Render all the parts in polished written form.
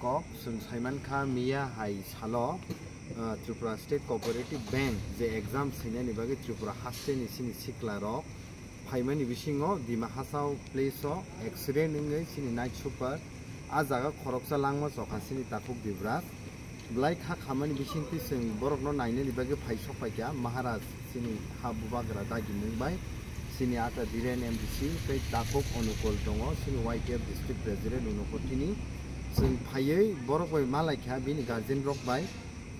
kok sung Saiman Kha Mia Hai Salo Tripura State Cooperative Bank je exam sine ni bagi Tripura haste ni sini sikla ro phaimani bisingo Dima Hasao place o accident ngai sini night super a jaga khoroksa langma chokha sini takuk dibra blai kha khamani bisinti sung borok no naine ni bagi phai sokpaikya Maharaj sini habubagra dagi Mumbai sini ata Dhiren MDC kai takuk onukol dongo sini YTF district president unukotini sung phaiei borok bai malai kha bini guardian rok bai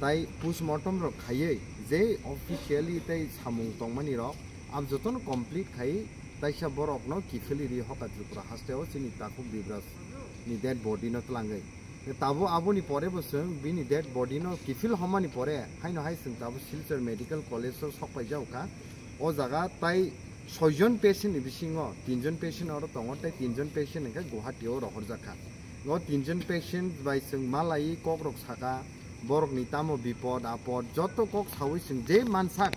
tai postmortem rok khaiei je officially tai samung tongmani rok am jotono complete khai taisa borok no kifeli ri hoka Tripura hasteo sini takuk dibras ni dead body no tlangai tabo aboni pore bosung bini dead body no kifil homani pore haino hai sung tabo Silchar medical college so sokpai jauka o jaga tai 6 John patient ni bisingo 3 John patient oro tongo tai 3 John patient engka Guwahati o rohor jaka no 3 John patient bai sung malai kokrok saka borok ni tamo bipod apod joto kok sawi sung je mansak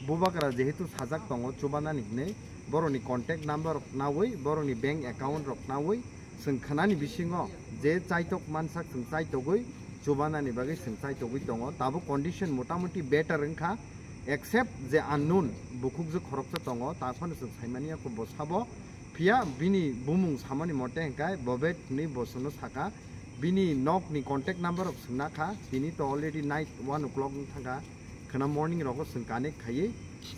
bubakra jehetu sajak tongo chubanani hne boroni contact number nawi boroni bank account rok nawi sung khanani bisingo je chaitok mansak sung chaitogui chubanani bagi sung chaitogui tongo tabo condition motamuti better engka except je unknown bukuk je khoroksa tongo taphano sung saimania ko bosabo pia bini bumung samani mote engkai bobet ni bosono saka bini nok ni contact number of sungna kha bini to already night 1 o'clock thanga khana morning rogo sung connect khai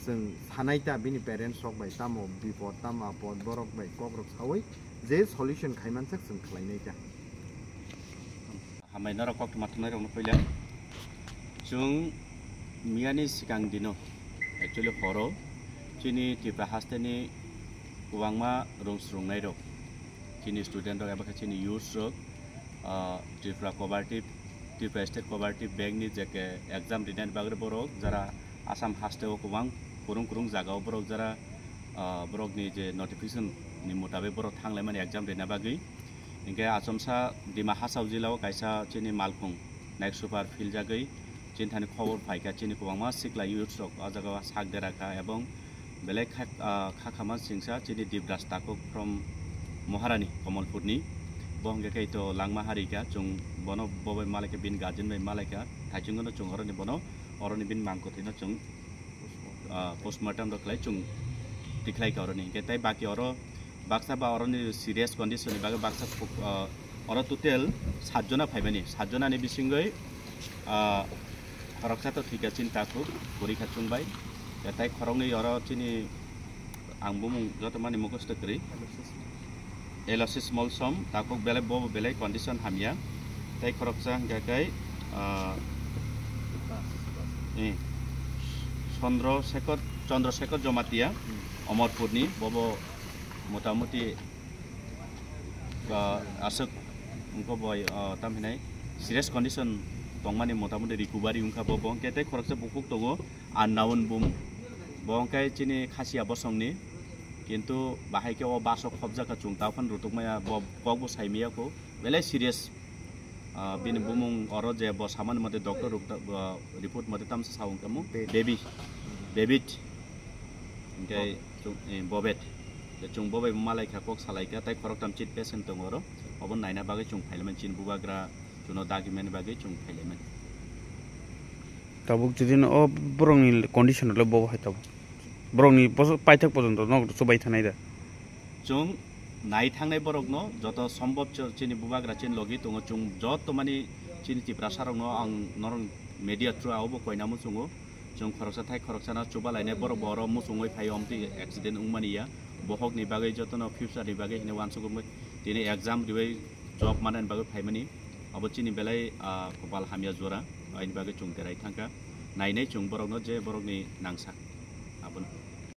sung sanaita bini parents rok bai tamo bipod tama pod borok bai kokrok sawai je solution khaiman sak sung khlainai ta hamai nara kok matnai rong phaila chung miani sikang dino actually horo chini Tripura hasteni wangma rungsrungnai rok chini student rok aba chini youth rok Tripura cooperative Tripura state cooperative bank ni jeke exam dinan bagre borok jara Assam hasteo kubang kurung jagao borok jara borok ni je notification ni mutabe borok thanglai mani exam dina bagi ingke Asomsa Dima Hasao jilao kaisa chini Malkhung night super field jagai चिन्तानि Khabar फाइका Chini कुबांमा सिक्ला youth rok ajaga sak deraka ebong belai khakama singsa chini Dibras Takuk from Moharani Kamalpurni bongge kai to langma harika chung bono bobai malake bin guardian bai malaka thaichungono chung horoni bono oroni bin mangko thina chung postmortem rok lai chung tiklai ka oroni ke tai baki oro baksa ba oroni serious condition ni baga baksa oro total 7 jona phaibani 7 jona ni bisingoi Khoroksa to thika chin takuk porikha chungbai tai khorongni oro chini angbumung jotomani mukosto kri LOC small sum takuk belai bobo belai condition hamia tai khoroksa gakai Chandrasekhar Jomatia Amarpurni bobo motamuti asuk ungko boy tamhinai serious condition tongmani motamuti recovery ungka bobong kete khoroksa bukuk tongo unknown bum bongkai chini khasia bosongni kintu bahai ke o basok khobja ka chungta phan rutukmaya bogbo saimia ko belai serious bin bumung oro je bo saman mate doctor report mate tam saung kamu baby ngai bobet de chung bobai malai kha kok salai ka tai khorok tam chit patient tongoro obon naina bagai chung phaileman chin bubagra chuno document bagai chung phaileman tabuk jidin o brongni condition le bo hai tab brongni paithak pojonto nok sobai thanai da chung nai thangnai borok no joto sombhob chini bubagra chin logi tongo chung joto mani chini Tripura sarong no ang norong media through abo koina mu chungo chung khoroksa thai khoroksa na chuba laine borok boro mu chungoi phai omti accident ungmaniya bohok ni bagai joto no future ni bagai hine wan sugum tini exam dibai job manan bagai phaimani abo chini belai kopal hamia jora ain bagai chung terai thangka nainai chung borok no je borok ni nangsa abon